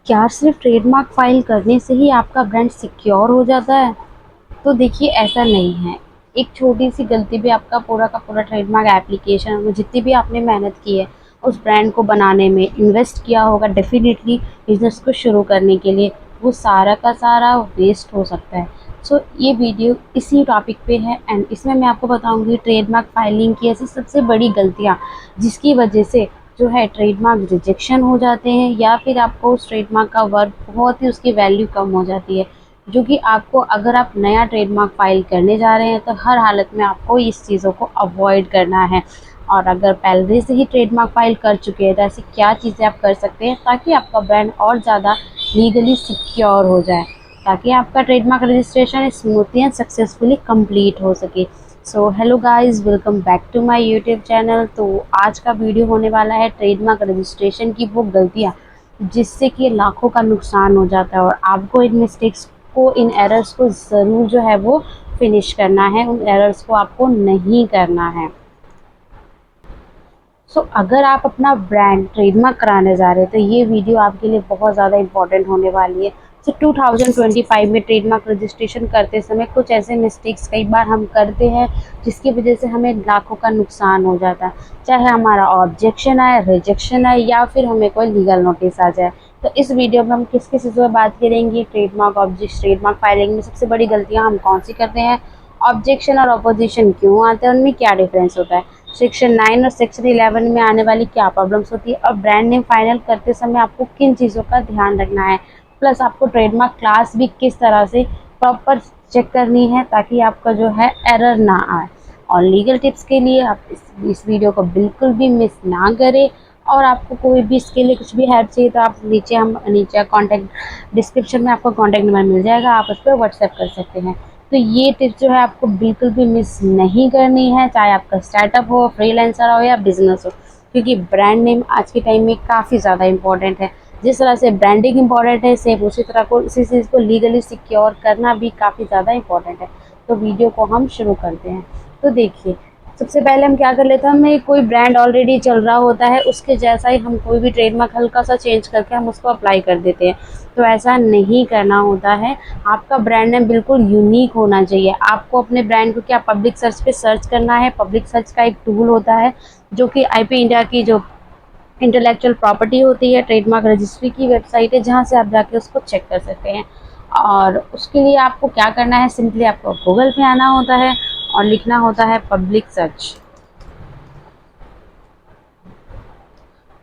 क्या सिर्फ trademark file करने से ही आपका ब्रांड सिक्योर हो जाता है? तो देखिए ऐसा नहीं है। एक छोटी सी गलती भी आपका पूरा का पूरा ट्रेडमार्क एप्लीकेशन में जितनी भी आपने मेहनत की है उस ब्रांड को बनाने में इन्वेस्ट किया होगा डेफिनेटली बिजनेस को शुरू करने के लिए, वो सारा का सारा वेस्ट हो सकता है। सो ये वीडियो इसी टॉपिक पे है एंड इसमें मैं आपको बताऊंगी ट्रेडमार्क फाइलिंग की ऐसी सबसे बड़ी गलतियाँ जिसकी वजह से जो है ट्रेडमार्क रिजेक्शन हो जाते हैं या फिर आपको उस ट्रेडमार्क का वर्थ बहुत ही उसकी वैल्यू कम हो जाती है, जो कि आपको अगर आप नया ट्रेडमार्क फाइल करने जा रहे हैं तो हर हालत में आपको इस चीज़ों को अवॉइड करना है। और अगर पहले से ही ट्रेडमार्क फाइल कर चुके हैं तो ऐसी क्या चीज़ें आप कर सकते हैं ताकि आपका ब्रांड और ज़्यादा लीगली सिक्योर हो जाए, ताकि आपका trademark registration smoothly and successfully complete हो सके। So hello guys, welcome back to my YouTube channel. तो आज का वीडियो होने वाला है ट्रेडमार्क रजिस्ट्रेशन की वो गलतियाँ जिससे कि लाखों का नुकसान हो जाता है, और आपको इन मिस्टेक्स को, इन एरर्स को ज़रूर जो है वो फिनिश करना है, उन एरर्स को आपको नहीं करना है। अगर आप अपना ब्रांड ट्रेडमार्क कराने जा रहे हैं तो ये वीडियो आपके लिए बहुत ज़्यादा इम्पोर्टेंट होने वाली है। 2025 में ट्रेडमार्क रजिस्ट्रेशन करते समय कुछ ऐसे मिस्टेक्स कई बार हम करते हैं जिसकी वजह से हमें लाखों का नुकसान हो जाता है, चाहे हमारा ऑब्जेक्शन आए, रिजेक्शन आए या फिर हमें कोई लीगल नोटिस आ जाए। तो इस वीडियो में हम किस किस चीज़ों पर बात करेंगे, ट्रेडमार्क ऑब्जेक्ट ट्रेडमार्क फाइलिंग में सबसे बड़ी गलतियाँ हम कौन सी करते हैं, ऑब्जेक्शन और अपोजिशन क्यों आते हैं, उनमें क्या डिफरेंस होता है, सेक्शन 9 और सेक्शन 11 में आने वाली क्या प्रॉब्लम्स होती है, और ब्रांड नेम फाइनल करते समय आपको किन चीज़ों का ध्यान रखना है, प्लस आपको ट्रेडमार्क क्लास भी किस तरह से प्रॉपर चेक करनी है ताकि आपका जो है एरर ना आए। और लीगल टिप्स के लिए आप इस वीडियो को बिल्कुल भी मिस ना करें। और आपको कोई भी इसके लिए कुछ भी हेल्प चाहिए तो आप नीचे कॉन्टैक्ट डिस्क्रिप्शन में आपको कॉन्टैक्ट नंबर मिल जाएगा, आप उस पर व्हाट्सएप कर सकते हैं। तो ये टिप्स जो है आपको बिल्कुल भी मिस नहीं करनी है, चाहे आपका स्टार्टअप हो, फ्रीलांसर हो या बिजनेस हो, क्योंकि ब्रांड नेम आज के टाइम में काफ़ी ज़्यादा इंपॉर्टेंट है। जिस तरह से ब्रांडिंग इंपॉर्टेंट है, सेम उसी तरह को उसी चीज़ को लीगली सिक्योर करना भी काफ़ी ज़्यादा इंपॉर्टेंट है। तो वीडियो को हम शुरू करते हैं। तो देखिए, सबसे पहले हम क्या कर लेते हैं, हमें कोई ब्रांड ऑलरेडी चल रहा होता है उसके जैसा ही हम कोई भी ट्रेडमार्क हल्का सा चेंज करके हम उसको अप्लाई कर देते हैं। तो ऐसा नहीं करना होता है। आपका ब्रांड नेम बिल्कुल यूनिक होना चाहिए। आपको अपने ब्रांड को क्या पब्लिक सर्च पे सर्च करना है। पब्लिक सर्च का एक टूल होता है जो कि आईपी इंडिया की जो इंटेलेक्चुअल प्रॉपर्टी होती है, ट्रेडमार्क रजिस्ट्री की वेबसाइट है, जहाँ से आप जाके उसको चेक कर सकते हैं। और उसके लिए आपको क्या करना है, सिंपली आपको गूगल पे आना होता है और लिखना होता है पब्लिक सर्च।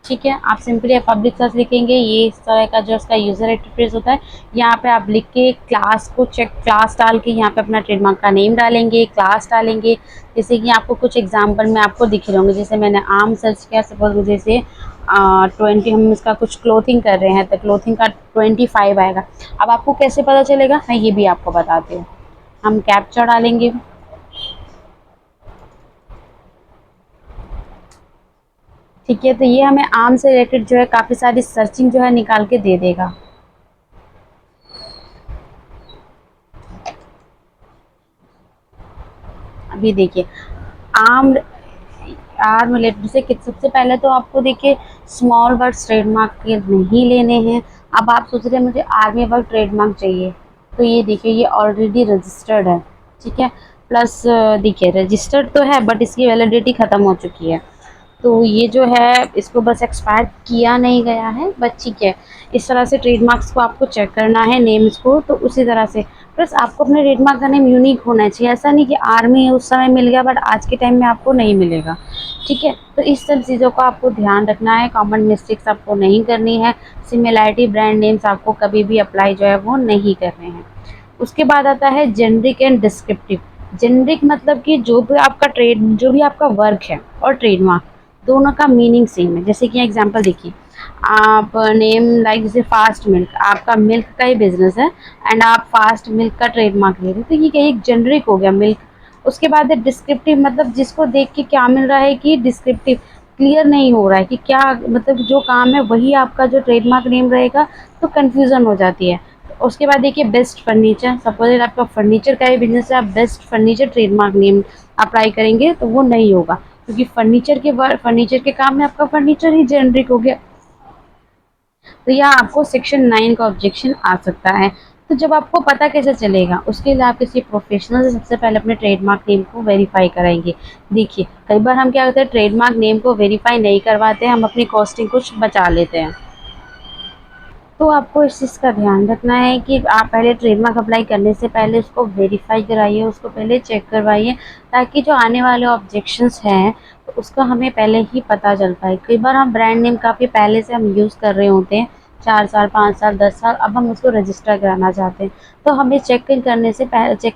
ठीक है, आप सिंपली पब्लिक सर्च लिखेंगे, ये इस तरह का जो उसका यूज़र इंटरफेस होता है। यहाँ पे आप लिख के क्लास को चेक, क्लास डाल के यहाँ पे अपना ट्रेडमार्क का नेम डालेंगे, क्लास डालेंगे। जैसे कि आपको कुछ एग्जांपल में आपको दिख रहे होंगे, जैसे मैंने आम सर्च किया, सपोज मुझे से 20 हम इसका कुछ क्लोथिंग कर रहे हैं तो क्लोथिंग का 25 आएगा। अब आपको कैसे पता चलेगा, मैं ये भी आपको बताती हूँ। हम कैप्चा डालेंगे। ठीक है, तो ये हमें आम से रिलेटेड जो है काफ़ी सारी सर्चिंग जो है निकाल के दे देगा। अभी देखिए, आम आर्म रिलेटेड से सबसे पहले तो आपको देखिए स्मॉल वर्ड्स ट्रेडमार्क के नहीं लेने हैं। अब आप सोच रहे हैं मुझे आर्मी वर्ड ट्रेडमार्क चाहिए, तो ये देखिए ये ऑलरेडी रजिस्टर्ड है। ठीक है, प्लस देखिए रजिस्टर्ड तो है बट इसकी वैलिडिटी ख़त्म हो चुकी है, तो ये जो है इसको बस एक्सपायर किया नहीं गया है, बस ठीक है। इस तरह से ट्रेडमार्क्स को आपको चेक करना है, नेम्स को, तो उसी तरह से प्लस आपको अपने ट्रेडमार्क का नेम यूनिक होना चाहिए। ऐसा नहीं कि आर्मी उस समय मिल गया बट आज के टाइम में आपको नहीं मिलेगा। ठीक है, तो इस सब चीज़ों का आपको ध्यान रखना है, कॉमन मिस्टेक्स आपको नहीं करनी है, सिमिलैरिटी ब्रांड नेम्स आपको कभी भी अप्लाई जो है वो नहीं करने हैं। उसके बाद आता है जेनरिक एंड डिस्क्रिप्टिव। जेनरिक मतलब कि जो भी आपका वर्क है और ट्रेडमार्क दोनों का मीनिंग सेम है। जैसे कि एग्जांपल देखिए, आप नेम लाइक जैसे फास्ट मिल्क, आपका मिल्क का ही बिजनेस है एंड आप फास्ट मिल्क का ट्रेडमार्क ले रहे हैं, तो ये एक जेनरिक हो गया मिल्क। उसके बाद है डिस्क्रिप्टिव, मतलब जिसको देख के क्या मिल रहा है कि डिस्क्रिप्टिव क्लियर नहीं हो रहा है कि क्या, मतलब जो काम है वही आपका जो ट्रेडमार्क नेम रहेगा, तो कन्फ्यूज़न हो जाती है। उसके बाद देखिए बेस्ट फर्नीचर, सपोज आपका फर्नीचर का ही बिजनेस है, आप best furniture trademark name apply करेंगे तो वो नहीं होगा, क्योंकि फर्नीचर के काम में आपका फर्नीचर ही जेनरिक हो गया। तो यहाँ आपको सेक्शन 9 का ऑब्जेक्शन आ सकता है। तो जब आपको पता कैसे चलेगा, उसके लिए आप किसी प्रोफेशनल से सबसे पहले अपने ट्रेडमार्क नेम को वेरीफाई कराएंगे। देखिए कई बार हम क्या करते हैं, ट्रेडमार्क नेम को वेरीफाई नहीं करवाते हैं, हम अपनी कॉस्टिंग कुछ बचा लेते हैं। तो आपको इस चीज़ का ध्यान रखना है कि आप पहले ट्रेडमार्क अप्लाई करने से पहले उसको वेरीफाई कराइए, उसको पहले चेक करवाइए, ताकि जो आने वाले ऑब्जेक्शंस हैं तो उसका हमें पहले ही पता चल पाए। कई बार हम ब्रांड नेम काफ़ी पहले से हम यूज़ कर रहे होते हैं, 4 साल, 5 साल, 10 साल, अब हम उसको रजिस्टर कराना चाहते हैं। तो हमें चेक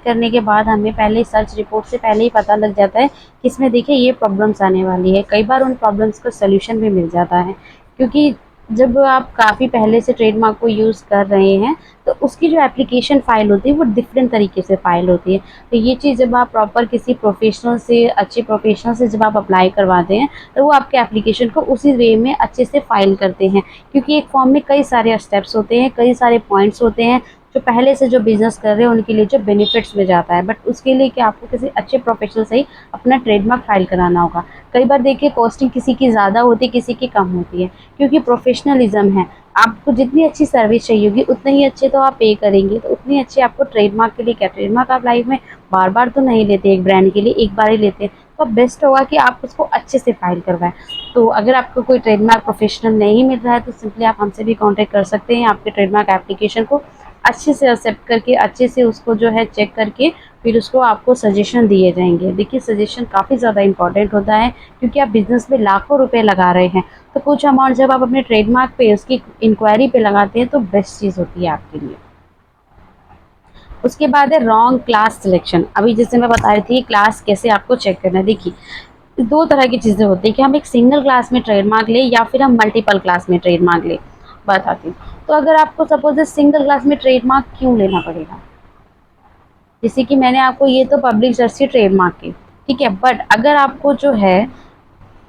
करने के बाद हमें पहले सर्च रिपोर्ट से पहले ही पता लग जाता है कि इसमें देखिए ये प्रॉब्लम्स आने वाली है। कई बार उन प्रॉब्लम्स का सॉल्यूशन भी मिल जाता है, क्योंकि जब आप काफ़ी पहले से ट्रेडमार्क को यूज़ कर रहे हैं तो उसकी जो एप्लीकेशन फ़ाइल होती है वो डिफरेंट तरीके से फ़ाइल होती है। तो ये चीज़ जब आप प्रॉपर किसी प्रोफेशनल से, अच्छे प्रोफेशनल से जब आप अप्लाई करवाते हैं तो वो आपके एप्लीकेशन को उसी वे में अच्छे से फ़ाइल करते हैं, क्योंकि एक फॉर्म में कई सारे स्टेप्स होते हैं, कई सारे पॉइंट्स होते हैं जो पहले से जो बिज़नेस कर रहे हैं उनके लिए जो बेनिफिट्स में जाता है। बट उसके लिए कि आपको किसी अच्छे प्रोफेशनल से ही अपना ट्रेडमार्क फ़ाइल कराना होगा। कई बार देखिए कॉस्टिंग किसी की ज़्यादा होती है, किसी की कम होती है, क्योंकि प्रोफेशनलिज्म है। आपको जितनी अच्छी सर्विस चाहिए होगी उतने ही अच्छे तो आप पे करेंगे, तो उतनी अच्छी आपको ट्रेडमार्क के लिए क्या, ट्रेडमार्क आप लाइफ में बार-बार तो नहीं लेते, एक ब्रांड के लिए एक बार ही लेते हैं, तो बेस्ट होगा कि आप उसको अच्छे से फाइल करवाएँ। तो अगर आपको कोई ट्रेडमार्क प्रोफेशनल नहीं मिल रहा है तो सिंपली आप हमसे भी कॉन्टैक्ट कर सकते हैं। आपके ट्रेडमार्क एप्लीकेशन को अच्छे से एक्सेप्ट करके, अच्छे से उसको जो है चेक करके फिर उसको आपको सजेशन दिए जाएँगे। देखिए सजेशन काफ़ी ज़्यादा इम्पोर्टेंट होता है, क्योंकि आप बिज़नेस में लाखों रुपए लगा रहे हैं, तो कुछ अमाउंट जब आप अपने ट्रेडमार्क पे उसकी इंक्वायरी पे लगाते हैं तो बेस्ट चीज़ होती है आपके लिए। उसके बाद है रॉन्ग क्लास सिलेक्शन। अभी जैसे मैं बता रही थी क्लास कैसे आपको चेक करना है। देखिए 2 तरह की चीज़ें होती हैं कि हम एक सिंगल क्लास में ट्रेडमार्क लें या फिर हम मल्टीपल क्लास में ट्रेडमार्क लें। बताती हूँ। तो अगर आपको सपोज़ सिंगल क्लास में ट्रेडमार्क क्यों लेना पड़ेगा? जैसे कि मैंने आपको ये तो पब्लिक सर्च से ट्रेडमार्क की, ठीक है? बट अगर आपको जो है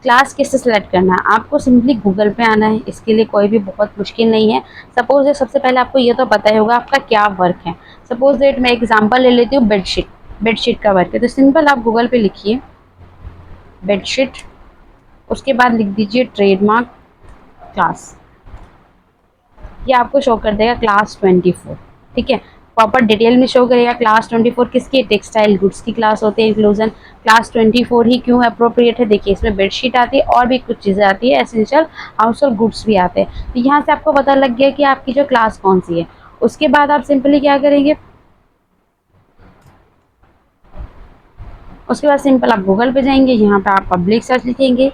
क्लास किससे सेलेक्ट करना है, आपको सिंपली गूगल पे आना है, इसके लिए कोई भी बहुत मुश्किल नहीं है। सपोज़ दैट सबसे पहले आपको ये तो पता ही होगा आपका क्या वर्क है। सपोज़ दैट मैं एग्ज़ाम्पल ले लेती हूँ, बेडशीट, बेडशीट का वर्क है, तो सिंपल आप गूगल पे लिखिए बेडशीट, उसके बाद लिख दीजिए ट्रेडमार्क क्लास, ये आपको शो कर देगा क्लास 24, ठीक है? प्रॉपर डिटेल में शो करेगा क्लास 24 किसकी, टेक्सटाइल गुड्स की क्लास होती है इंक्लूजन। क्लास 24 ही क्यों अप्रोप्रिएट है, देखिए इसमें बेडशीट आती है और भी कुछ चीज़ें आती है, एसेंशियल हाउस होल्ड गुड्स भी आते हैं। तो यहाँ से आपको पता लग गया कि आपकी जो क्लास कौन सी है। उसके बाद आप सिंपली क्या करेंगे, उसके बाद सिंपल आप गूगल पे जाएंगे, यहाँ पे आप पब्लिक सर्च लिखेंगे,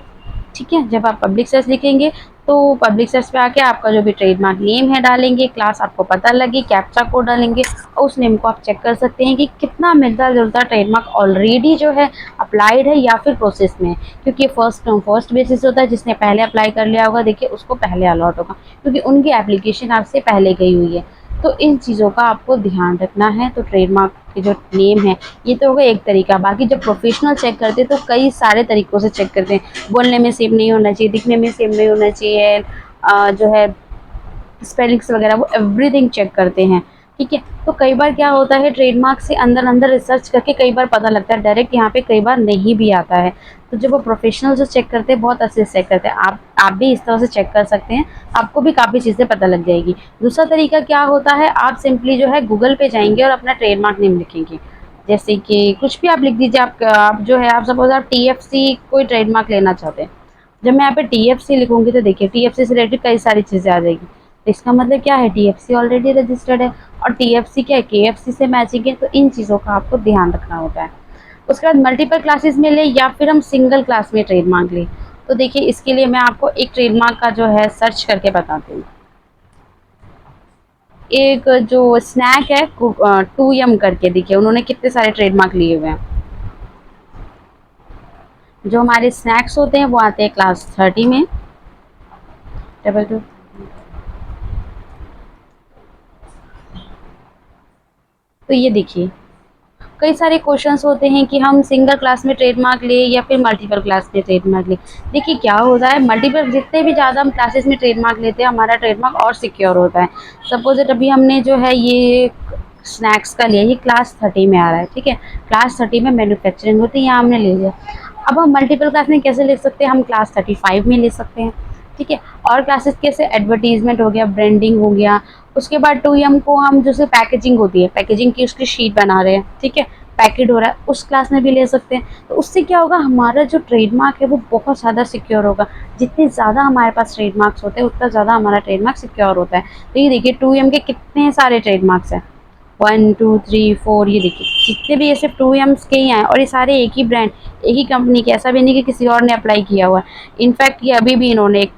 ठीक है? जब आप पब्लिक सर्च लिखेंगे तो पब्लिक सर्च पे आके आपका जो भी ट्रेडमार्क नेम है डालेंगे, क्लास आपको पता लगी, कैप्चा कोड डालेंगे और उस नेम को आप चेक कर सकते हैं कि कितना मिलता जुलता ट्रेडमार्क ऑलरेडी जो है अप्लाइड है या फिर प्रोसेस में है। क्योंकि फर्स्ट कम फर्स्ट बेसिस होता है, जिसने पहले अप्लाई कर लिया होगा देखिए उसको पहले अलॉट होगा, क्योंकि उनकी एप्लीकेशन आपसे पहले गई हुई है। तो इन चीज़ों का आपको ध्यान रखना है। तो ट्रेडमार्क के जो नेम है ये तो होगा एक तरीका, बाकी जब प्रोफेशनल चेक करते हैं तो कई सारे तरीक़ों से चेक करते हैं। बोलने में सेम नहीं होना चाहिए, दिखने में सेम नहीं होना चाहिए, जो है स्पेलिंग्स वगैरह वो एवरीथिंग चेक करते हैं, ठीक है? तो कई बार क्या होता है ट्रेडमार्क से अंदर-अंदर रिसर्च करके कई बार पता लगता है, डायरेक्ट यहाँ पे कई बार नहीं भी आता है। तो जब वो प्रोफेशनल जो चेक करते हैं बहुत अच्छे से चेक करते हैं, आप भी इस तरह से चेक कर सकते हैं, आपको भी काफ़ी चीज़ें पता लग जाएगी। दूसरा तरीका क्या होता है, आप सिंपली जो है गूगल पे जाएँगे और अपना ट्रेडमार्क नेम लिखेंगे। जैसे कि कुछ भी आप लिख दीजिए, आप जो है आप सपोज़ आप टीएफसी कोई ट्रेडमार्क लेना चाहते हैं। जब मैं यहाँ पे टीएफसी लिखूँगी तो देखिए टीएफसी से रिलेटेड कई सारी चीज़ें आ जाएगी। तो इसका मतलब क्या है, टीएफसी ऑलरेडी रजिस्टर्ड है और टीएफसी क्या है, केएफसी से मैचिंग है, तो इन चीज़ों का आपको ध्यान रखना होता है। उसके बाद मल्टीपल क्लासेस में लें या फिर हम सिंगल क्लास में ट्रेडमार्क लें। तो देखिए इसके लिए मैं आपको एक ट्रेडमार्क का जो है सर्च करके बताती हूँ। एक जो स्नैक है 2M करके, देखिए उन्होंने कितने सारे ट्रेडमार्क लिए हुए हैं। जो हमारे स्नैक्स होते हैं वो आते हैं क्लास 30 में, डबल टू। तो ये देखिए कई सारे क्वेश्चंस होते हैं कि हम सिंगल क्लास में ट्रेडमार्क लें या फिर मल्टीपल क्लास में ट्रेडमार्क लें। देखिए क्या होता है, मल्टीपल जितने भी ज़्यादा हम क्लासेस में ट्रेडमार्क लेते हैं हमारा ट्रेडमार्क और सिक्योर होता है। सपोज दैट अभी हमने जो है ये स्नैक्स का लिया, ये क्लास 30 में आ रहा है, ठीक है? क्लास 30 में मैन्युफैक्चरिंग होती है, यहाँ हमने ले लिया। अब हम मल्टीपल क्लास में कैसे ले सकते हैं, हम क्लास 35 में ले सकते हैं, ठीक है। और क्लासेस कैसे, एडवर्टीजमेंट हो गया, ब्रांडिंग हो गया। उसके बाद 2M को हम जैसे पैकेजिंग होती है, पैकेजिंग की उसकी शीट बना रहे हैं, ठीक है, पैकेट हो रहा है, उस क्लास में भी ले सकते हैं। तो उससे क्या होगा, हमारा जो ट्रेडमार्क है वो बहुत ज़्यादा सिक्योर होगा। जितने ज़्यादा हमारे पास ट्रेडमार्क्स होते हैं उतना ज़्यादा हमारा ट्रेडमार्क सिक्योर होता है। तो ये देखिए 2M के कितने सारे ट्रेडमार्क्स हैं, 1 2 3 4, ये देखिए जितने भी ये सिर्फ 2Ms के ही हैं, और ये सारे एक ही ब्रांड, एक ही कंपनी के, ऐसा भी नहीं कि किसी और ने अप्लाई किया हुआ है। इनफैक्ट ये अभी भी इन्होंने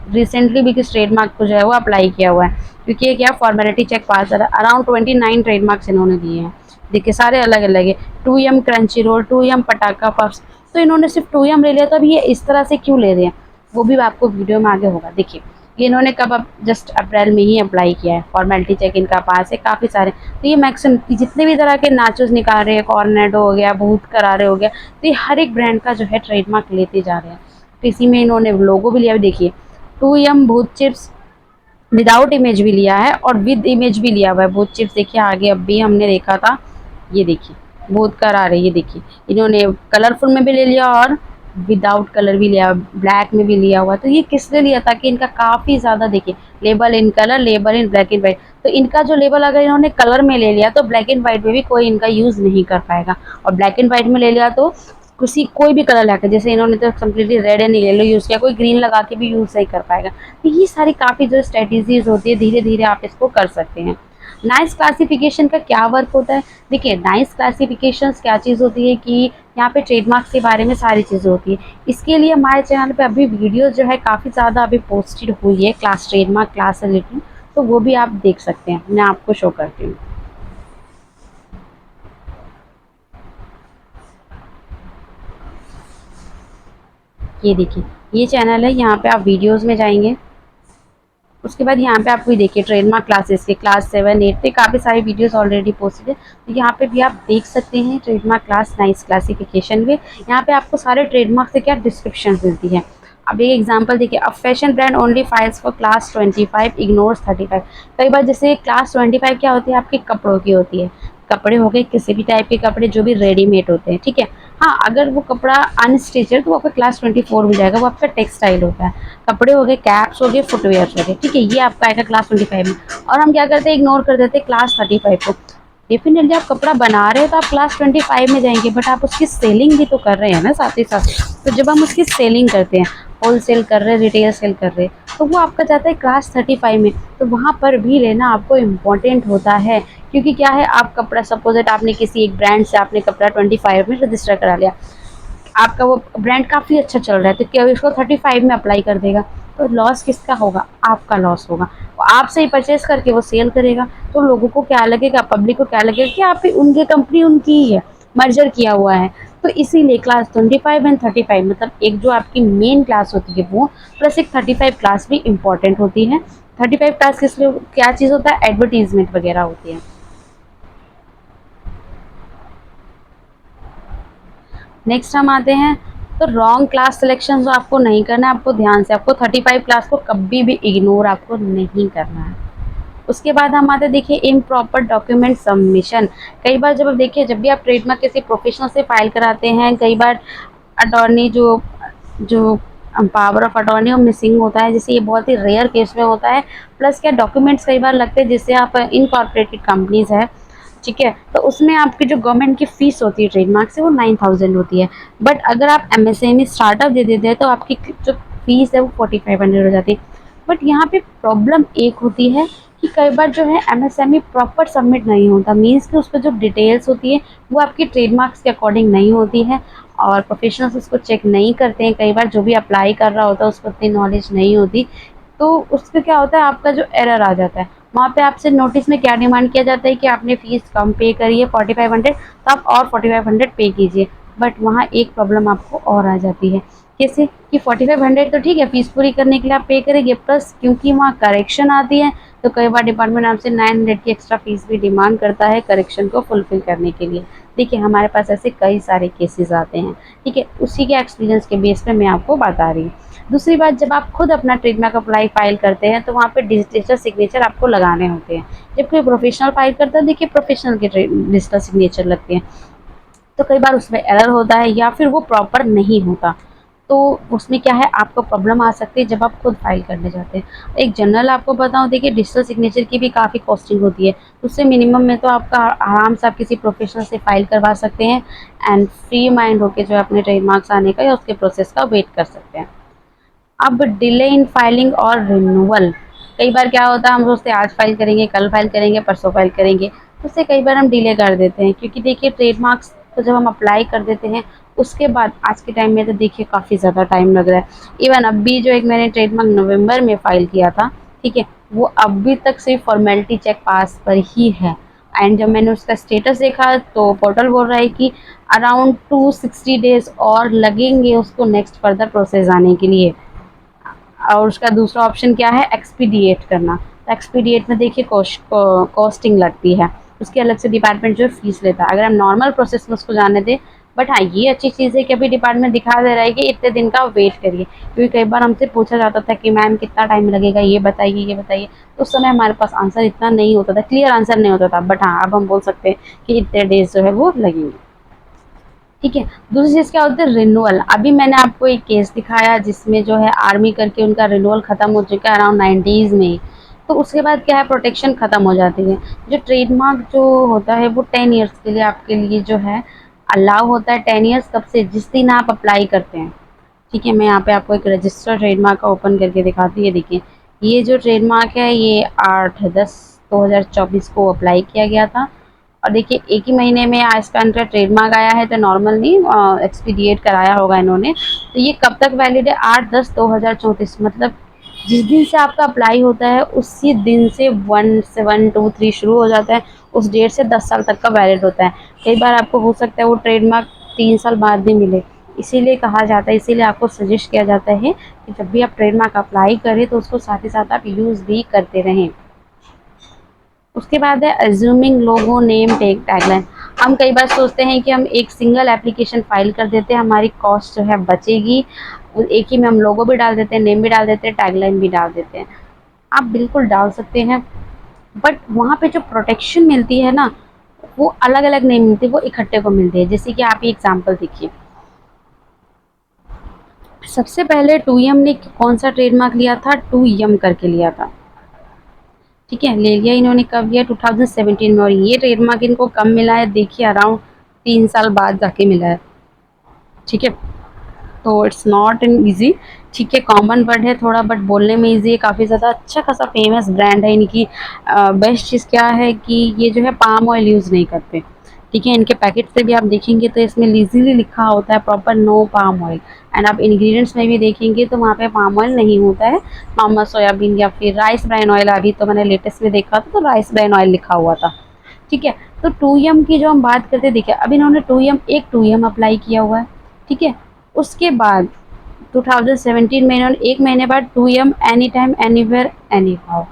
रिसेंटली भी किस ट्रेडमार्क को जो है वो अप्लाई किया हुआ है, क्योंकि ये क्या फॉर्मेलिटी चेक पास है। अराउंड 29 ट्रेडमार्क्स इन्होंने दिए हैं, देखिए सारे अलग अलग है। 2M क्रंची रोल, 2M पटाखा पफ्स, तो इन्होंने सिर्फ 2M ले लिया, तो अब ये इस तरह से क्यों ले रहे हैं वो भी आपको वीडियो में आगे होगा। देखिए ये इन्होंने कब, अब जस्ट अप्रैल में ही अप्लाई किया है, फॉर्मेलिटी चेक इनका पास है काफ़ी सारे। तो ये मैक्सिमम जितने भी तरह के नाचोस निकाल रहे हैं, कॉर्नेडो हो गया, भूत करारे हो गया, तो ये हर एक ब्रांड का जो है ट्रेडमार्क लेते जा रहे हैं। तो इसी में इन्होंने लोगो भी लिया, देखिए 2M भूत चिप्स विदाउट इमेज भी लिया है और विद इमेज भी लिया हुआ है। भूत चिप्स देखिए आगे अभी हमने देखा था, ये देखिए भूत करारे, ये देखिए इन्होंने कलरफुल में भी ले लिया और विदाउट कलर भी लिया, ब्लैक में भी लिया हुआ। तो ये किसने लिया, ताकि इनका काफ़ी ज़्यादा, देखिए label in colour, label in black and white. तो इनका जो लेबल अगर इन्होंने कलर में ले लिया तो ब्लैक एंड वाइट में भी कोई इनका यूज़ नहीं कर पाएगा, और ब्लैक एंड वाइट में ले लिया तो किसी कोई भी कलर लाकर, जैसे इन्होंने तो completely red and yellow use किया, कोई ग्रीन लगा के भी यूज़ नहीं कर पाएगा। तो ये सारी काफ़ी जो स्ट्रेटजीज होती है, धीरे धीरे आप इसको कर सकते हैं। नाइस क्लासिफिकेशन का क्या वर्क होता है, देखिए नाइस क्लासिफिकेशन क्या चीज़ होती है कि यहाँ पे ट्रेडमार्क के बारे में सारी चीज़ें होती है। इसके लिए हमारे चैनल पे अभी वीडियो जो है काफ़ी ज़्यादा अभी पोस्टेड हुई है क्लास ट्रेडमार्क क्लास से रिलेटेड, तो वो भी आप देख सकते हैं। मैं आपको शो करती हूँ, ये देखिए ये चैनल है, यहाँ पे आप वीडियोज़ में जाएंगे, उसके बाद यहाँ पे आपको देखिए ट्रेडमार्क क्लासेस के क्लास 7 8 पे काफ़ी सारी वीडियोस ऑलरेडी पोस्टेड है, तो यहाँ पे भी आप देख सकते हैं ट्रेडमार्क क्लास नाइस क्लासिफिकेशन में। यहाँ पे आपको सारे ट्रेडमार्क से क्या डिस्क्रिप्शन मिलती है। अब एक एग्जांपल देखिए, a fashion brand only files for class 25 ignores 35। कई बार जैसे क्लास 25 क्या होती है, आपके कपड़ों की होती है, कपड़े हो गए किसी भी टाइप के कपड़े जो भी रेडीमेड होते हैं, ठीक है। हाँ अगर वो कपड़ा अनस्टिच है तो वो आपका क्लास 24 हो जाएगा, वो आपका टेक्सटाइल होता है। कपड़े हो गए, कैप्स हो गए, फुटवेयर हो गए, ठीक है, ये आपका आएगा क्लास 25 में। और हम क्या करते हैं, इग्नोर कर देते हैं क्लास 35 को। डेफिनेटली आप कपड़ा बना रहे हो तो आप क्लास 25 में जाएंगे, बट आप उसकी सेलिंग भी तो कर रहे हैं ना साथ ही साथ। तो जब हम उसकी सेलिंग करते हैं, होल सेल कर रहे हैं, रिटेल सेल कर रहे हैं, तो वो आपका जाता है क्लास 35 में। तो वहाँ पर भी लेना आपको इम्पॉर्टेंट होता है, क्योंकि क्या है, आप कपड़ा सपोज आपने किसी एक ब्रांड से आपने कपड़ा 25 में रजिस्टर करा लिया, आपका वो ब्रांड काफ़ी अच्छा चल रहा है, तो क्या उसको 35 में अप्लाई कर देगा, तो लॉस किसका होगा, आपका लॉस होगा। वो आपसे ही परचेज करके वो सेल करेगा, तो लोगों को क्या लगेगा, पब्लिक को क्या लगेगा कि आप ही उनकी कंपनी उनकी ही है, मर्जर किया हुआ है। तो इसीलिए क्लास 25 एंड 35 मतलब एक जो आपकी मेन क्लास होती है वो, प्लस एक 35 क्लास भी इम्पॉर्टेंट होती है। 35 क्लास किस लिए, क्या चीज़ होता है, एडवर्टीजमेंट वगैरह होती है। नेक्स्ट हम आते हैं, तो रॉन्ग क्लास सिलेक्शन जो आपको नहीं करना है, आपको ध्यान से, आपको 35 क्लास को कभी भी इग्नोर आपको नहीं करना है। उसके बाद हम आते हैं, देखिए इम्प्रॉपर डॉक्यूमेंट सबमिशन। कई बार जब आप देखिए, जब भी आप ट्रेडमार्क किसी प्रोफेशनल से फाइल कराते हैं, कई बार अटॉर्नी जो जो पावर ऑफ अटॉर्नी वो मिसिंग होता है, जैसे ये बहुत ही रेयर केस में होता है। प्लस क्या डॉक्यूमेंट्स कई बार लगते हैं, जिससे आप इनकॉर्पोरेटेड कंपनीज है, ठीक है, तो उसमें आपकी जो गवर्नमेंट की फ़ीस होती है ट्रेडमार्क से वो 9000 होती है। बट अगर आप एमएसएमई स्टार्टअप दे देते हैं तो आपकी जो फीस है वो 4500 हो जाती है। बट यहाँ पे प्रॉब्लम एक होती है कि कई बार जो है एमएसएमई प्रॉपर सबमिट नहीं होता, मीन्स कि उस पर जो डिटेल्स होती है वो आपकी ट्रेडमार्क्स के अकॉर्डिंग नहीं होती है, और प्रोफेशनल्स उसको चेक नहीं करते हैं। कई बार जो भी अप्लाई कर रहा होता है उसको उतनी नॉलेज नहीं होती, तो उससे क्या होता है, आपका जो एरर आ जाता है। वहाँ पे आपसे नोटिस में क्या डिमांड किया जाता है कि आपने फ़ीस कम पे करी है 4500, तो आप और 4500 पे कीजिए। बट वहाँ एक प्रॉब्लम आपको और आ जाती है, कैसे कि 4500 तो ठीक है फ़ीस पूरी करने के लिए आप पे करेंगे, प्लस क्योंकि वहाँ करेक्शन आती है, तो कई बार डिपार्टमेंट आपसे 900 की एक्स्ट्रा फीस भी डिमांड करता है करेक्शन को फुलफिल करने के लिए। देखिए हमारे पास ऐसे कई सारे केसेस आते हैं, ठीक है, उसी के एक्सपीरियंस के बेस पे मैं आपको बता रही हूँ। दूसरी बात, जब आप खुद अपना ट्रेडमार्क अप्लाई फाइल करते हैं तो वहाँ पे डिजिटल सिग्नेचर आपको लगाने होते हैं। जब कोई प्रोफेशनल फाइल करता है, देखिए प्रोफेशनल के डिजिटल सिग्नेचर लगते हैं, तो कई बार उसमें एरर होता है या फिर वो प्रॉपर नहीं होता। तो उसमें क्या है, आपको प्रॉब्लम आ सकती है जब आप खुद फाइल करने जाते हैं। एक जनरल आपको बताऊँ, देखिए डिजिटल सिग्नेचर की भी काफ़ी कॉस्टिंग होती है, उससे मिनिमम में तो आपका आराम से आप किसी प्रोफेशनल से फाइल करवा सकते हैं एंड फ्री माइंड होकर जो है अपने ट्रेडमार्क्स आने का या उसके प्रोसेस का वेट कर सकते हैं। अब डिले इन फाइलिंग और रिन्यूअल, कई बार क्या होता है, हम सोचते हैं आज फाइल करेंगे, कल फाइल करेंगे, परसों फाइल करेंगे, तो उससे कई बार हम डिले कर देते हैं, क्योंकि देखिए ट्रेडमार्क्स को जब हम अप्लाई कर देते हैं उसके बाद आज के टाइम में तो देखिए काफ़ी ज़्यादा टाइम लग रहा है। इवन अभी जो एक मैंने ट्रेडमार्क नवंबर में फ़ाइल किया था, ठीक है, वो अभी तक सिर्फ फॉर्मेलिटी चेक पास पर ही है। एंड जब मैंने उसका स्टेटस देखा तो पोर्टल बोल रहा है कि अराउंड 260 डेज़ और लगेंगे उसको नेक्स्ट फर्दर प्रोसेस आने के लिए। और उसका दूसरा ऑप्शन क्या है, एक्सपीडिएट करना। तो एक्सपीडिएट में देखिए कॉस्टिंग लगती है, उसके अलग से डिपार्टमेंट जो है फीस लेता है, अगर हम नॉर्मल प्रोसेस में उसको जाने दें। बट हाँ, ये अच्छी चीज़ है कि अभी डिपार्टमेंट दिखा दे रहा है कि इतने दिन का वेट करिए, क्योंकि कई बार हमसे पूछा जाता था कि मैम कितना टाइम लगेगा, ये बताइए ये बताइए, तो उस समय हमारे पास आंसर इतना नहीं होता था, क्लियर आंसर नहीं होता था। बट हाँ, अब हम बोल सकते हैं कि इतने डेज जो है वो लगेंगे। ठीक है, दूसरी चीज़ क्या होती है, रिन्यूअल। अभी मैंने आपको एक केस दिखाया जिसमें जो है आर्मी करके उनका रिन्यूअल ख़त्म हो चुका है अराउंड 90s में ही। तो उसके बाद क्या है, प्रोटेक्शन ख़त्म हो जाती है। जो ट्रेडमार्क जो होता है वो 10 ईयर्स के लिए आपके लिए जो है अलाउ होता है। 10 ईयर्स कब से, जिस दिन आप अप्लाई करते हैं। ठीक है, मैं यहाँ पे आपको एक रजिस्टर्ड ट्रेडमार्क का ओपन करके दिखाती है। देखिए, ये जो ट्रेडमार्क है ये 8/10/2024 को अप्लाई किया गया था, और देखिए एक ही महीने में इसका इनका ट्रेडमार्क आया है, तो नॉर्मल नहीं एक्सपीडिएट कराया होगा इन्होंने। तो ये कब तक वैलिड है, 8/10/2034, मतलब जिस दिन से आपका अप्लाई होता है उसी दिन से 1/7/2/3 शुरू हो जाता है, उस डेट से 10 साल तक का वैलिड होता है। कई बार आपको हो सकता है वो ट्रेडमार्क 3 साल बाद भी मिले, इसीलिए कहा जाता है, इसीलिए आपको सजेस्ट किया जाता है कि जब भी आप ट्रेडमार्क अप्लाई करें तो उसको साथ ही साथ आप यूज़ भी करते रहें। उसके बाद है अज्यूमिंग लोगो नेम टैगलाइन। हम कई बार सोचते हैं कि हम एक सिंगल एप्लीकेशन फाइल कर देते हैं, हमारी कॉस्ट जो है बचेगी, एक ही में हम लोगो भी डाल देते हैं, नेम भी डाल देते हैं, टैगलाइन भी डाल देते हैं। आप बिल्कुल डाल सकते हैं, बट वहाँ पे जो प्रोटेक्शन मिलती है ना, वो अलग अलग नहीं मिलती, वो इकट्ठे को मिलती है। जैसे कि आप ये एग्जाम्पल देखिए, सबसे पहले 2M ने कौन सा ट्रेडमार्क लिया था, 2M करके लिया था। ठीक है, ले लिया इन्होंने कब लिया, 2017 में, और ये ट्रेडमार्क इनको कब मिला है, देखिए अराउंड 3 साल बाद जाके मिला है। ठीक है, तो इट्स नॉट एन ईजी। ठीक है, कॉमन वर्ड है थोड़ा, बट बोलने में ईजी है, काफ़ी ज़्यादा अच्छा खासा फेमस ब्रांड है इनकी। बेस्ट चीज़ क्या है कि ये जो है पाम ऑयल यूज़ नहीं करते। ठीक है, इनके पैकेट से भी आप देखेंगे तो इसमें ईजीली लिखा होता है proper no palm oil. And आप इंग्रेडिएंट्स में भी देखेंगे तो वहाँ पे पाम ऑयल नहीं होता है, नॉर्मल सोयाबीन या फिर राइस ब्राइन ऑयल। अभी तो मैंने लेटेस्ट में देखा था तो राइस ब्राइन ऑयल लिखा हुआ था। ठीक है, तो 2M की जो हम बात करते हैं, देखिए अब इन्होंने 2M अप्लाई किया हुआ है। ठीक है, उसके बाद 2017 में इन्होंने एक महीने बाद 2M any time anywhere any how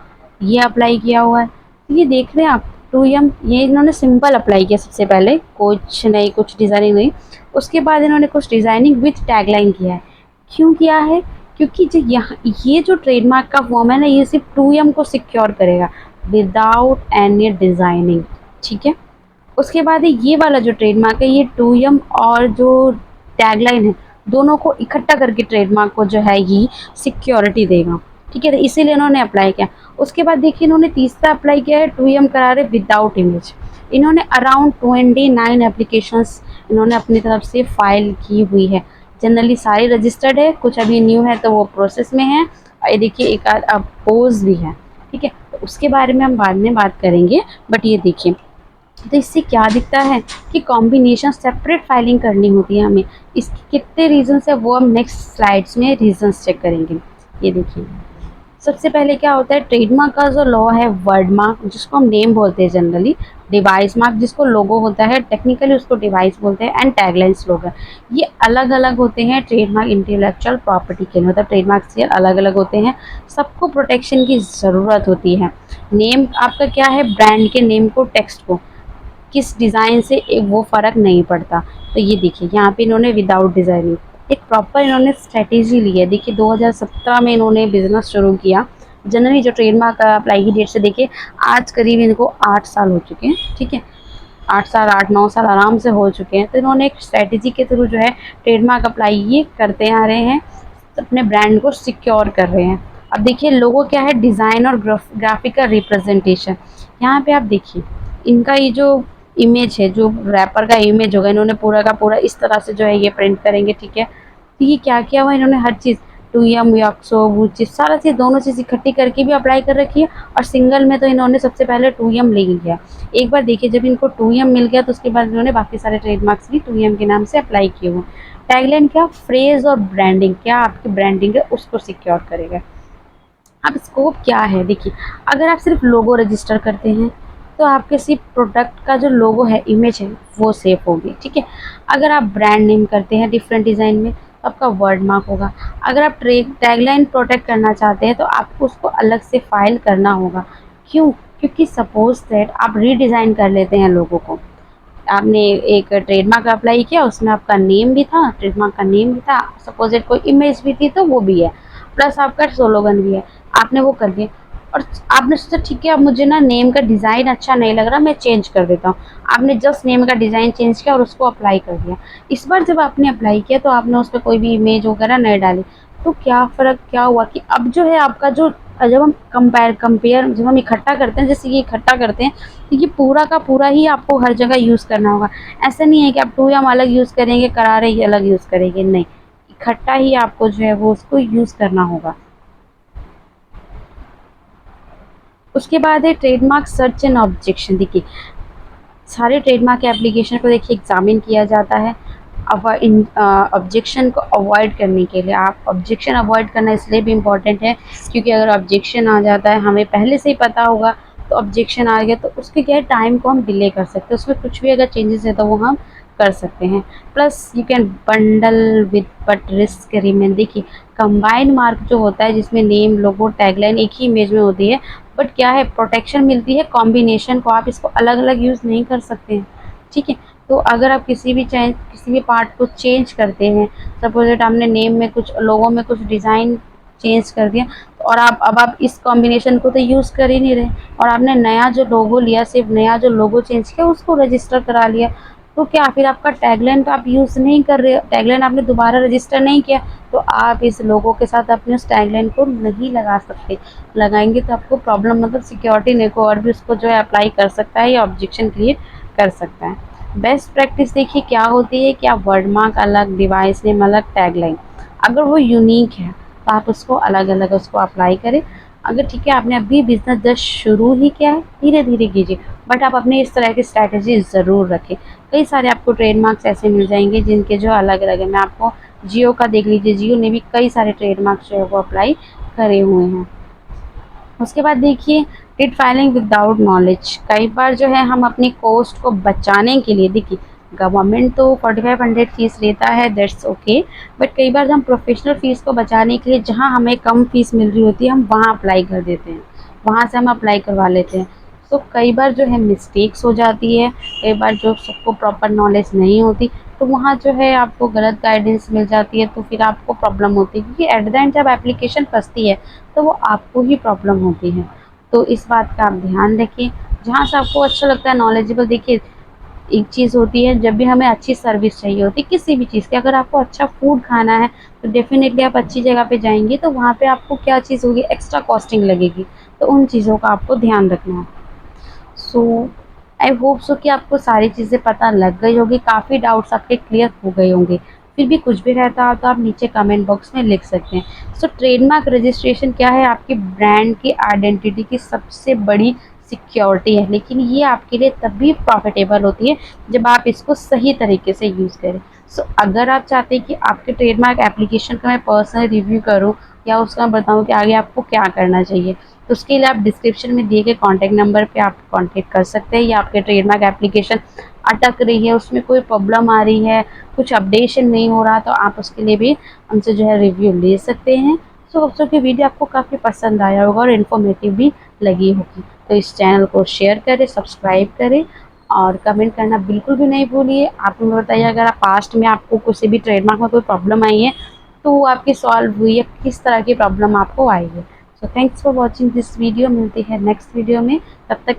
ये अप्लाई किया हुआ है। तो ये देख रहे हैं आप, 2M ये इन्होंने सिंपल अप्लाई किया सबसे पहले, कुछ नहीं, कुछ डिज़ाइनिंग नहीं। उसके बाद इन्होंने कुछ डिज़ाइनिंग विथ टैगलाइन किया है। क्यों किया है, क्योंकि जो यहाँ ये जो ट्रेडमार्क का फॉर्म है ना, ये सिर्फ 2M को सिक्योर करेगा विदाउट एनी डिज़ाइनिंग। ठीक है, उसके बाद ये वाला जो ट्रेडमार्क है, ये 2M और जो टैगलाइन है, दोनों को इकट्ठा करके ट्रेडमार्क को जो है ये सिक्योरिटी देगा। ठीक है, तो इसीलिए इन्होंने अप्लाई किया। उसके बाद देखिए इन्होंने तीसरा अप्लाई किया है 2M करारे विदाउट इमेज। इन्होंने अराउंड 29 एप्लीकेशंस इन्होंने अपनी तरफ से फाइल की हुई है। जनरली सारी रजिस्टर्ड है, कुछ अभी न्यू है तो वो प्रोसेस में है, और ये देखिए एक आध अपोज भी है। ठीक है, तो उसके बारे में हम बाद में बात करेंगे। बट ये देखिए, तो इससे क्या दिखता है कि कॉम्बिनेशन सेपरेट फाइलिंग करनी होती है हमें। इसके कितने रीजंस है वो हम नेक्स्ट स्लाइड्स में रीजंस चेक करेंगे। ये देखिए, सबसे पहले क्या होता है, ट्रेडमार्क का जो लॉ है, वर्ड मार्क जिसको हम नेम बोलते हैं जनरली, डिवाइस मार्क जिसको लोगो होता है, टेक्निकली उसको डिवाइस बोलते हैं, एंड टैगलाइन स्लोगन, ये अलग अलग होते हैं ट्रेडमार्क इंटेलेक्चुअल प्रॉपर्टी के लिए। मतलब ट्रेडमार्क से अलग अलग होते हैं, सबको प्रोटेक्शन की ज़रूरत होती है। नेम आपका क्या है, ब्रांड के नेम को, टेक्स्ट को, किस डिज़ाइन से वो फ़र्क नहीं पड़ता। तो ये देखिए यहाँ पे इन्होंने विदाउट डिज़ाइनिंग एक प्रॉपर इन्होंने स्ट्रेटेजी ली है। देखिए 2017 में इन्होंने बिज़नेस शुरू किया। जनरली जो ट्रेडमार्क अप्लाई की डेट से देखिए आज करीब इनको 8 साल हो चुके हैं। ठीक है, 8 साल 8-9 साल आराम से हो चुके हैं। तो इन्होंने एक स्ट्रैटेजी के थ्रू जो है ट्रेडमार्क अप्लाई ये करते आ रहे हैं, अपने ब्रांड को सिक्योर कर रहे हैं। अब देखिए लोगो क्या है, डिज़ाइन और ग्राफिकल रिप्रेजेंटेशन। यहाँ पे आप देखिए इनका ये जो इमेज है, जो रैपर का इमेज होगा, इन्होंने पूरा का पूरा इस तरह से जो है ये प्रिंट करेंगे, ठीक है। तो ये क्या किया हुआ इन्होंने, हर चीज़ 2M याक्सो वो चीज़ सारा चीज़ दोनों चीज़ इकट्ठी करके भी अप्लाई कर रखी है, और सिंगल में तो इन्होंने सबसे पहले 2M ले लिया। एक बार देखिए जब इनको 2M मिल गया तो उसके बाद इन्होंने बाकी सारे ट्रेडमार्क्स भी 2M के नाम से अप्लाई किए हुए। टैगलाइन क्या, फ्रेज और ब्रांडिंग, क्या आपकी ब्रांडिंग है उसको सिक्योर करेगा। अब स्कोप क्या है, देखिए अगर आप सिर्फ लोगो रजिस्टर करते हैं तो आपके सिर्फ प्रोडक्ट का जो लोगो है, इमेज है, वो सेफ होगी, ठीक है। अगर आप ब्रांड नेम करते हैं डिफरेंट डिज़ाइन में तो आपका वर्ड मार्क होगा। अगर आप टैगलाइन प्रोटेक्ट करना चाहते हैं तो आपको उसको अलग से फाइल करना होगा। क्यों, क्योंकि सपोज दैट आप रीडिज़ाइन कर लेते हैं लोगों को, आपने एक ट्रेडमार्क अप्लाई किया, उसमें आपका नेम भी था, ट्रेडमार्क का नेम भी था, सपोज इट कोई इमेज भी थी तो वो भी है, प्लस आपका स्लोगन भी है, आपने वो कर दिया और आपने सोचा ठीक है अब मुझे ना नेम का डिज़ाइन अच्छा नहीं लग रहा, मैं चेंज कर देता हूँ। आपने जस्ट नेम का डिज़ाइन चेंज किया और उसको अप्लाई कर दिया। इस बार जब आपने अप्लाई किया तो आपने उस पर कोई भी इमेज वगैरह नहीं डाली, तो क्या फ़र्क क्या हुआ कि अब जो है आपका जो, जब हम कंपेयर जब हम इकट्ठा करते हैं, जैसे ये इकट्ठा करते हैं तो ये पूरा का पूरा ही आपको हर जगह यूज़ करना होगा। ऐसा नहीं है कि आप 2M अलग यूज़ करेंगे, करारे ही अलग यूज़ करेंगे, नहीं, इकट्ठा ही आपको जो है वो उसको यूज़ करना होगा। उसके बाद है ट्रेडमार्क सर्च एंड ऑब्जेक्शन। देखिए सारे ट्रेडमार्क के एप्लीकेशन को देखिए एग्जामिन किया जाता है ऑब्जेक्शन को अवॉइड करने के लिए। आप ऑब्जेक्शन अवॉइड करना इसलिए भी इम्पॉर्टेंट है क्योंकि अगर ऑब्जेक्शन आ जाता है, हमें पहले से ही पता होगा, तो ऑब्जेक्शन आ गया तो उसके क्या है, टाइम को हम डिले कर सकते हैं, उसमें कुछ भी अगर चेंजेस है तो वो हम कर सकते हैं। Plus you can bundle with but risk remain. देखिए कंबाइन मार्क जो होता है जिसमें नेम, लोगो, टैगलाइन एक ही इमेज में होती है, बट क्या है प्रोटेक्शन मिलती है कॉम्बिनेशन को, आप इसको अलग अलग यूज़ नहीं कर सकते हैं, ठीक है। तो अगर आप किसी भी पार्ट को चेंज करते हैं, सपोज दैट आपने नेम में कुछ, लोगों में कुछ डिज़ाइन चेंज कर दिया, और अब आप इस कॉम्बिनेशन को तो यूज़ कर ही नहीं रहे, और आपने नया जो लोगो लिया, सिर्फ नया जो लोगो चेंज किया उसको रजिस्टर करा लिया, तो क्या फिर आपका टैगलाइन तो आप यूज़ नहीं कर रहे, टैगलाइन आपने दोबारा रजिस्टर नहीं किया, तो आप इस लोगो के साथ अपने उस टैगलाइन को नहीं लगा सकते। लगाएंगे तो आपको प्रॉब्लम, मतलब सिक्योरिटी ने को और भी उसको जो है अप्लाई कर सकता है या ऑब्जेक्शन क्रिएट कर सकता है। बेस्ट प्रैक्टिस देखिए क्या होती है कि आप वर्ड मार्क अलग, डिवाइस नेम अलग, टैगलाइन अगर वो यूनिक है तो आप उसको अलग अलग उसको अप्लाई करें। अगर ठीक है आपने अभी बिजनेस जस्ट शुरू ही किया है, धीरे धीरे कीजिए, बट आप अपने इस तरह की स्ट्रैटेजी ज़रूर रखें। कई सारे आपको ट्रेडमार्क्स ऐसे मिल जाएंगे जिनके जो अलग अलग है। मैं आपको जियो का देख लीजिए, जियो ने भी कई सारे ट्रेडमार्क्स जो है वो अप्लाई करे हुए हैं। उसके बाद देखिए रिट फाइलिंग विदाउट नॉलेज। कई बार जो है हम अपनी कॉस्ट को बचाने के लिए, देखिए गवर्नमेंट तो 4500 फीस लेता है, दैट्स ओके, बट कई बार हम प्रोफेशनल फ़ीस को बचाने के लिए जहाँ हमें कम फीस मिल रही होती है हम वहाँ अप्लाई कर देते हैं, वहाँ से हम अप्लाई करवा लेते हैं। तो कई बार जो है मिस्टेक्स हो जाती है, कई बार जो सबको प्रॉपर नॉलेज नहीं होती, तो वहाँ जो है आपको गलत गाइडेंस मिल जाती है, तो फिर आपको प्रॉब्लम होती है, क्योंकि एट द एंड जब एप्लीकेशन फंसती है तो वो आपको ही प्रॉब्लम होती है। तो इस बात का आप ध्यान रखें, जहाँ से आपको अच्छा लगता है नॉलेजेबल। देखिए एक चीज़ होती है, जब भी हमें अच्छी सर्विस चाहिए होती है किसी भी चीज़ की, अगर आपको अच्छा फूड खाना है तो डेफिनेटली आप अच्छी जगह पे जाएंगे, तो वहाँ पे आपको क्या चीज़ होगी, एक्स्ट्रा कॉस्टिंग लगेगी, तो उन चीज़ों का आपको ध्यान रखना है। सो आई होप सो कि आपको सारी चीज़ें पता लग गई होगी, काफ़ी डाउट्स आपके क्लियर हो गए होंगे। फिर भी कुछ भी रहता है तो आप नीचे कमेंट बॉक्स में लिख सकते हैं। सो ट्रेडमार्क रजिस्ट्रेशन क्या है, आपकी ब्रांड की आइडेंटिटी की सबसे बड़ी सिक्योरिटी है, लेकिन ये आपके लिए तभी प्रॉफिटेबल होती है जब आप इसको सही तरीके से यूज़ करें। सो अगर आप चाहते हैं कि आपके ट्रेडमार्क एप्लीकेशन का मैं पर्सनल रिव्यू करूँ या उसका बताऊँ कि आगे आपको क्या करना चाहिए, तो उसके लिए आप डिस्क्रिप्शन में दिए गए कॉन्टैक्ट नंबर पे आप कॉन्टैक्ट कर सकते हैं। या आपके ट्रेडमार्क एप्लीकेशन अटक रही है, उसमें कोई प्रॉब्लम आ रही है, कुछ अपडेशन नहीं हो रहा, तो आप उसके लिए भी हमसे जो है रिव्यू ले सकते हैं। सो होप सो की वीडियो आपको काफ़ी पसंद आया होगा और इन्फॉर्मेटिव भी लगी होगी। तो इस चैनल को शेयर करें, सब्सक्राइब करें और कमेंट करना बिल्कुल भी नहीं भूलिए। आप हमें बताइए अगर आप पास्ट में आपको किसी भी ट्रेडमार्क में कोई प्रॉब्लम आई है तो वो आपकी सॉल्व हुई है, किस तरह की प्रॉब्लम आपको आई है। So thanks for watching this video. मिलती है नेक्स्ट वीडियो में, तब तक